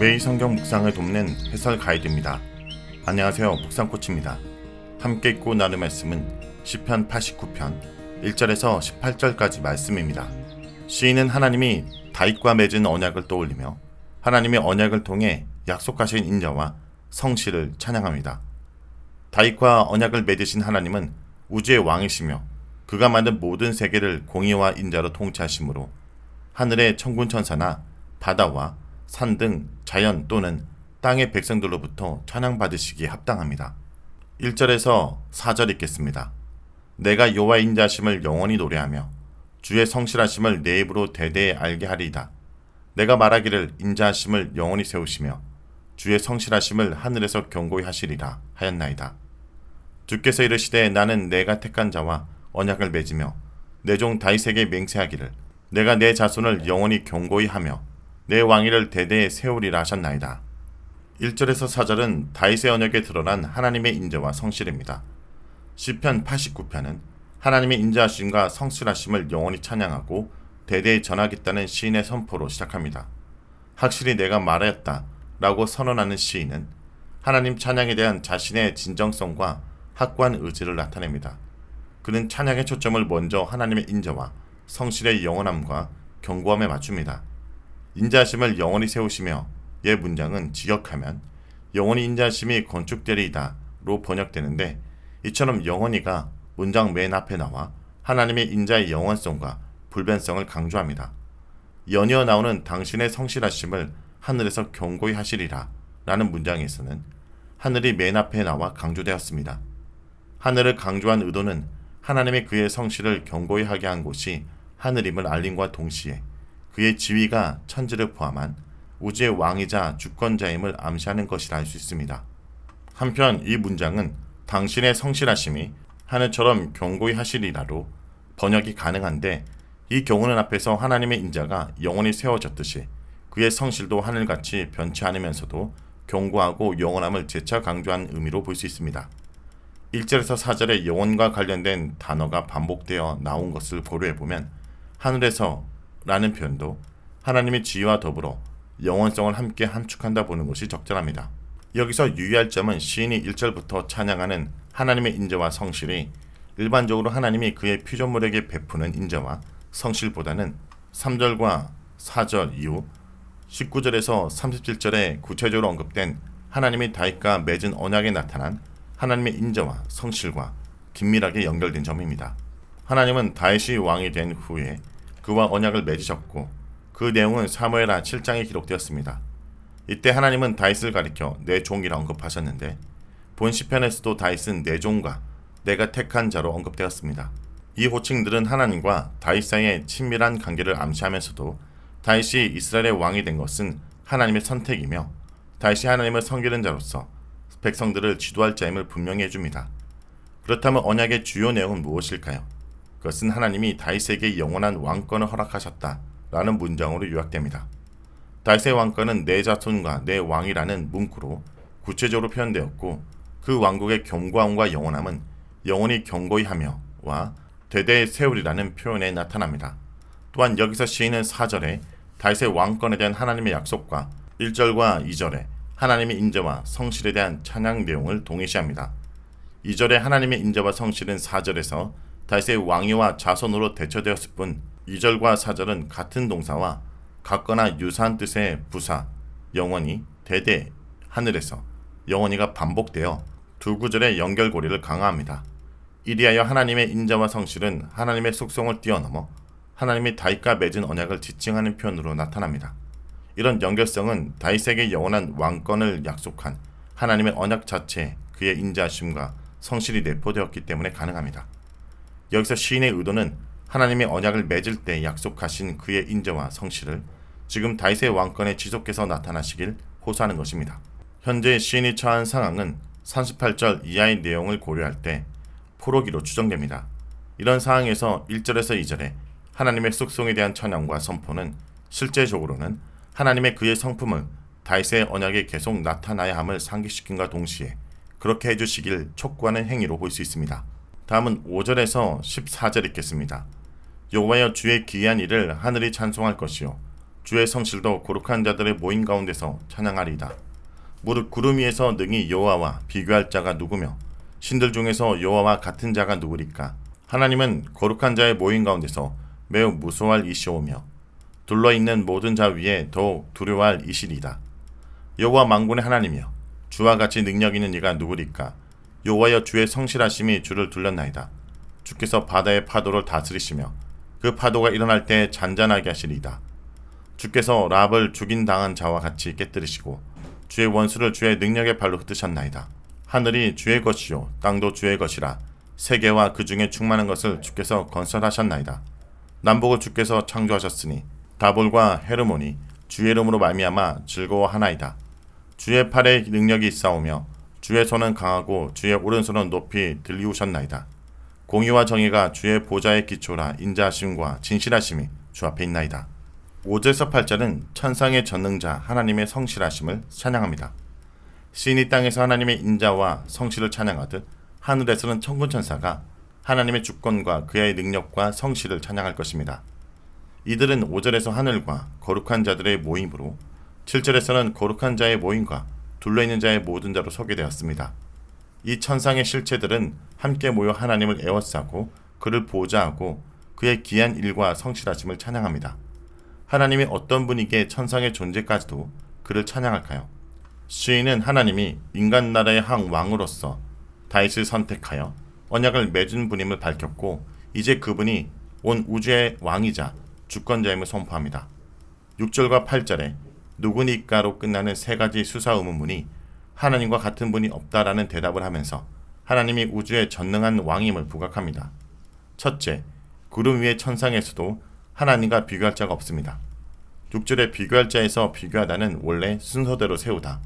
매일 성경 묵상을 돕는 해설 가이드입니다. 안녕하세요. 묵상코치입니다. 함께 읽고 나눌 말씀은 시편 89편 1절에서 18절까지 말씀입니다. 시인은 하나님이 다윗과 맺은 언약을 떠올리며 하나님의 언약을 통해 약속하신 인자와 성실을 찬양합니다. 다윗과 언약을 맺으신 하나님은 우주의 왕이시며 그가 만든 모든 세계를 공의와 인자로 통치하시므로 하늘의 천군 천사나 바다와 산 등 자연 또는 땅의 백성들로부터 찬양받으시기에 합당합니다. 1절에서 4절 읽겠습니다. 내가 여호와의 인자하심을 영원히 노래하며 주의 성실하심을 내 입으로 대대에 알게 하리이다. 내가 말하기를 인자하심을 영원히 세우시며 주의 성실하심을 하늘에서 경고히 하시리라 하였나이다. 주께서 이르시되 나는 내가 택한 자와 언약을 맺으며 내 종 다윗에게 맹세하기를 내가 내 자손을 영원히 경고히 하며 내 왕위를 대대에 세우리라 하셨나이다. 1절에서 4절은 다윗의 언약에 드러난 하나님의 인자와 성실입니다. 시편 89편은 하나님의 인자하심과 성실하심을 영원히 찬양하고 대대에 전하겠다는 시인의 선포로 시작합니다. 확실히 내가 말하였다 라고 선언하는 시인은 하나님 찬양에 대한 자신의 진정성과 확고한 의지를 나타냅니다. 그는 찬양의 초점을 먼저 하나님의 인자와 성실의 영원함과 견고함에 맞춥니다. 인자하심을 영원히 세우시며 의 문장은 직역하면 영원히 인자하심이 건축되리이다 로 번역되는데 이처럼 영원히가 문장 맨 앞에 나와 하나님의 인자의 영원성과 불변성을 강조합니다. 연이어 나오는 당신의 성실하심을 하늘에서 경고히 하시리라 라는 문장에서는 하늘이 맨 앞에 나와 강조되었습니다. 하늘을 강조한 의도는 하나님이 그의 성실을 경고히 하게 한 곳이 하늘임을 알림과 동시에 그의 지위가 천지를 포함한 우주의 왕이자 주권자임을 암시하는 것이라 할 수 있습니다. 한편 이 문장은 당신의 성실하심이 하늘처럼 경고히 하시리라로 번역이 가능한데 이 경우는 앞에서 하나님의 인자가 영원히 세워졌듯이 그의 성실도 하늘같이 변치 않으면서도 견고하고 영원함을 재차 강조한 의미로 볼 수 있습니다. 1절에서 4절의 영원과 관련된 단어가 반복되어 나온 것을 고려해보면 하늘에서 라는 표현도 하나님의 지위와 더불어 영원성을 함께 함축한다 보는 것이 적절합니다. 여기서 유의할 점은 시인이 1절부터 찬양하는 하나님의 인자와 성실이 일반적으로 하나님이 그의 피조물에게 베푸는 인자와 성실보다는 3절과 4절 이후 19절에서 37절에 구체적으로 언급된 하나님이 다윗과 맺은 언약에 나타난 하나님의 인자와 성실과 긴밀하게 연결된 점입니다. 하나님은 다윗이 왕이 된 후에 그와 언약을 맺으셨고 그 내용은 사무엘하 7장에 기록되었습니다. 이때 하나님은 다윗을 가리켜 내 종이라 언급하셨는데 본 시편에서도 다윗은 내 종과 내가 택한 자로 언급되었습니다. 이 호칭들은 하나님과 다윗 사이의 친밀한 관계를 암시하면서도 다윗이 이스라엘의 왕이 된 것은 하나님의 선택이며 다윗이 하나님을 섬기는 자로서 백성들을 지도할 자임을 분명히 해줍니다. 그렇다면 언약의 주요 내용은 무엇일까요? 그것은 하나님이 다윗에게 영원한 왕권을 허락하셨다라는 문장으로 요약됩니다. 다윗의 왕권은 내 자손과 내 왕이라는 문구로 구체적으로 표현되었고 그 왕국의 견고함과 영원함은 영원히 견고히 하며와 대대에 세우리라는 표현에 나타납니다. 또한 여기서 시인은 4절에 다윗의 왕권에 대한 하나님의 약속과 1절과 2절에 하나님의 인자와 성실에 대한 찬양 내용을 동일시합니다. 2절에 하나님의 인자와 성실은 4절에서 다윗의 왕위와 자손으로 대처되었을 뿐 2절과 4절은 같은 동사와 같거나 유사한 뜻의 부사, 영원히, 대대, 하늘에서 영원히가 반복되어 두 구절의 연결고리를 강화합니다. 이리하여 하나님의 인자와 성실은 하나님의 속성을 뛰어넘어 하나님이 다윗과 맺은 언약을 지칭하는 표현으로 나타납니다. 이런 연결성은 다윗에게 영원한 왕권을 약속한 하나님의 언약 자체에 그의 인자하심과 성실이 내포되었기 때문에 가능합니다. 여기서 시인의 의도는 하나님의 언약을 맺을 때 약속하신 그의 인자와 성실을 지금 다윗의 왕권에 지속해서 나타나시길 호소하는 것입니다. 현재 시인이 처한 상황은 38절 이하의 내용을 고려할 때 포로기로 추정됩니다. 이런 상황에서 1절에서 2절에 하나님의 속성에 대한 찬양과 선포는 실제적으로는 하나님의 그의 성품을 다윗의 언약에 계속 나타나야 함을 상기시킨과 동시에 그렇게 해주시길 촉구하는 행위로 볼 수 있습니다. 다음은 5절에서 14절 읽겠습니다. 여호와여 주의 기이한 일을 하늘이 찬송할 것이요 주의 성실도 거룩한 자들의 모임 가운데서 찬양하리이다. 무릇 구름 위에서 능히 여호와와 비교할 자가 누구며 신들 중에서 여호와와 같은 자가 누구리까? 하나님은 거룩한 자의 모임 가운데서 매우 무서워할 이시오며 둘러있는 모든 자 위에 더욱 두려워할 이시리이다. 여호와 만군의 하나님이여 주와 같이 능력 있는 이가 누구리까? 여호와여 주의 성실하심이 주를 둘렀나이다. 주께서 바다의 파도를 다스리시며 그 파도가 일어날 때 잔잔하게 하시리이다. 주께서 랍을 죽인 당한 자와 같이 깨뜨리시고 주의 원수를 주의 능력의 발로 흩으셨나이다. 하늘이 주의 것이요 땅도 주의 것이라 세계와 그 중에 충만한 것을 주께서 건설하셨나이다. 남북을 주께서 창조하셨으니 다볼과 헤르몬이 주의 이름으로 말미암아 즐거워하나이다. 주의 팔에 능력이 있사오며 주의 손은 강하고 주의 오른손은 높이 들리우셨나이다. 공의와 정의가 주의 보좌의 기초라 인자하심과 진실하심이 주 앞에 있나이다. 5절에서 8절은 천상의 전능자 하나님의 성실하심을 찬양합니다. 시인이 땅에서 하나님의 인자와 성실을 찬양하듯 하늘에서는 천군천사가 하나님의 주권과 그의 능력과 성실을 찬양할 것입니다. 이들은 5절에서 하늘과 거룩한 자들의 모임으로 7절에서는 거룩한 자의 모임과 둘러있는 자의 모든 자로 소개되었습니다. 이 천상의 실체들은 함께 모여 하나님을 에워싸고 그를 보좌하고 그의 귀한 일과 성실하심을 찬양합니다. 하나님이 어떤 분이기에 천상의 존재까지도 그를 찬양할까요? 시인은 하나님이 인간 나라의 한 왕으로서 다윗을 선택하여 언약을 맺은 분임을 밝혔고 이제 그분이 온 우주의 왕이자 주권자임을 선포합니다. 6절과 8절에 누구니까로 끝나는 세 가지 수사 의문문이 하나님과 같은 분이 없다라는 대답을 하면서 하나님이 우주의 전능한 왕임을 부각합니다. 첫째, 구름 위의 천상에서도 하나님과 비교할 자가 없습니다. 6절에 비교할 자에서 비교하다는 원래 순서대로 세우다,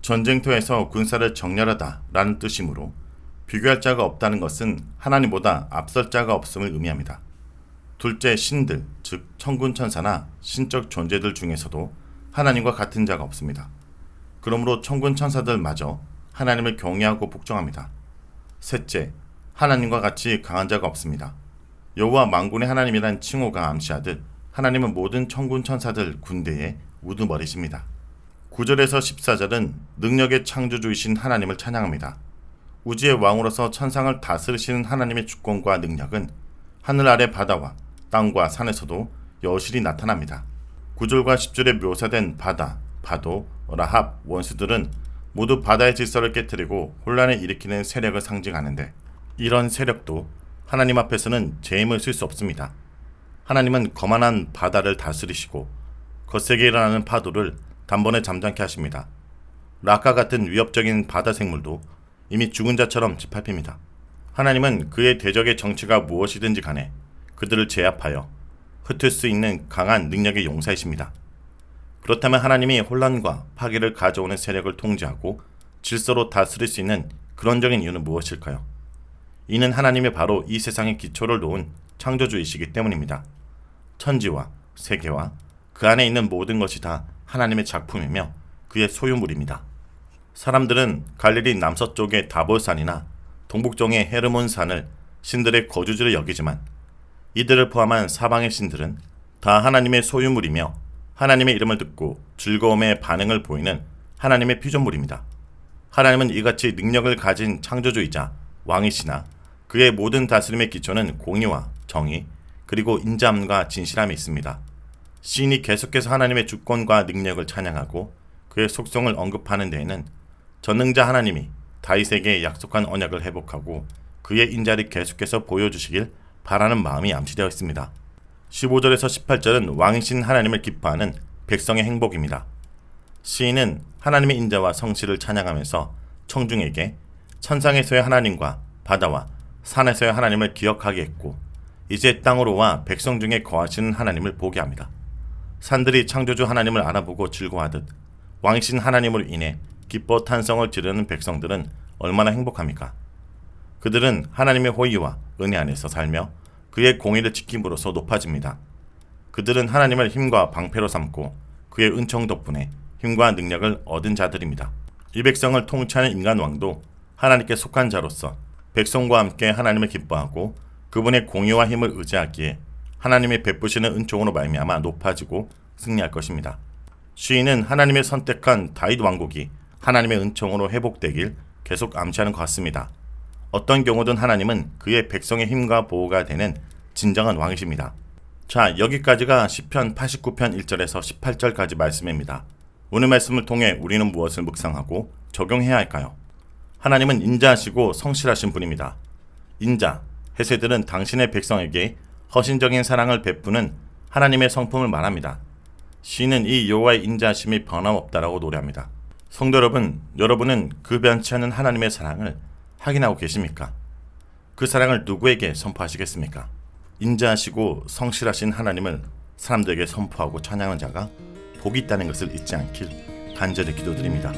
전쟁터에서 군사를 정렬하다 라는 뜻이므로 비교할 자가 없다는 것은 하나님보다 앞설 자가 없음을 의미합니다. 둘째, 신들, 즉 천군천사나 신적 존재들 중에서도 하나님과 같은 자가 없습니다. 그러므로 천군천사들마저 하나님을 경외하고 복종합니다. 셋째, 하나님과 같이 강한 자가 없습니다. 여호와 만군의 하나님이란 칭호가 암시하듯 하나님은 모든 천군천사들 군대의 우두머리십니다. 9절에서 14절은 능력의 창조주이신 하나님을 찬양합니다. 우주의 왕으로서 천상을 다스리시는 하나님의 주권과 능력은 하늘 아래 바다와 땅과 산에서도 여실히 나타납니다. 9절과 10절에 묘사된 바다, 파도, 라합, 원수들은 모두 바다의 질서를 깨뜨리고 혼란을 일으키는 세력을 상징하는데 이런 세력도 하나님 앞에서는 제 힘을 쓸 수 없습니다. 하나님은 거만한 바다를 다스리시고 거세게 일어나는 파도를 단번에 잠잠케 하십니다. 락과 같은 위협적인 바다 생물도 이미 죽은 자처럼 짓밟힙니다. 하나님은 그의 대적의 정치가 무엇이든지 간에 그들을 제압하여 흩을 수 있는 강한 능력의 용사이십니다. 그렇다면 하나님이 혼란과 파괴를 가져오는 세력을 통제하고 질서로 다스릴 수 있는 근원적인 이유는 무엇일까요? 이는 하나님이 바로 이 세상의 기초를 놓은 창조주이시기 때문입니다. 천지와 세계와 그 안에 있는 모든 것이 다 하나님의 작품이며 그의 소유물입니다. 사람들은 갈릴리 남서쪽의 다볼산이나 동북쪽의 헤르몬산을 신들의 거주지로 여기지만 이들을 포함한 사방의 신들은 다 하나님의 소유물이며 하나님의 이름을 듣고 즐거움의 반응을 보이는 하나님의 피조물입니다. 하나님은 이같이 능력을 가진 창조주이자 왕이시나 그의 모든 다스림의 기초는 공의와 정의 그리고 인자함과 진실함이 있습니다. 시인이 계속해서 하나님의 주권과 능력을 찬양하고 그의 속성을 언급하는 데에는 전능자 하나님이 다윗에게 약속한 언약을 회복하고 그의 인자를 계속해서 보여주시길 바라는 마음이 암시되어 있습니다. 15절에서 18절은 왕이신 하나님을 기뻐하는 백성의 행복입니다. 시인은 하나님의 인자와 성실을 찬양하면서 청중에게 천상에서의 하나님과 바다와 산에서의 하나님을 기억하게 했고 이제 땅으로 와 백성 중에 거하시는 하나님을 보게 합니다. 산들이 창조주 하나님을 알아보고 즐거워하듯 왕이신 하나님으로 인해 기뻐 탄성을 지르는 백성들은 얼마나 행복합니까? 그들은 하나님의 호의와 은혜 안에서 살며 그의 공의를 지킴으로써 높아집니다. 그들은 하나님을 힘과 방패로 삼고 그의 은총 덕분에 힘과 능력을 얻은 자들입니다. 이 백성을 통치하는 인간왕도 하나님께 속한 자로서 백성과 함께 하나님을 기뻐하고 그분의 공의와 힘을 의지하기에 하나님이 베푸시는 은총으로 말미암아 높아지고 승리할 것입니다. 시인은 하나님의 선택한 다윗 왕국이 하나님의 은총으로 회복되길 계속 암시하는 것 같습니다. 어떤 경우든 하나님은 그의 백성의 힘과 보호가 되는 진정한 왕이십니다. 자, 여기까지가 시편 89편 1절에서 18절까지 말씀입니다. 오늘 말씀을 통해 우리는 무엇을 묵상하고 적용해야 할까요? 하나님은 인자하시고 성실하신 분입니다. 인자, 헤세드는 당신의 백성에게 허신적인 사랑을 베푸는 하나님의 성품을 말합니다. 시인은 이 여호와의 인자하심이 변함없다라고 노래합니다. 성도 여러분, 여러분은 그 변치 않는 하나님의 사랑을 확인하고 계십니까? 그 사랑을 누구에게 선포하시겠습니까? 인자하시고 성실하신 하나님을 사람들에게 선포하고 찬양하는 자가 복이 있다는 것을 잊지 않길 간절히 기도드립니다.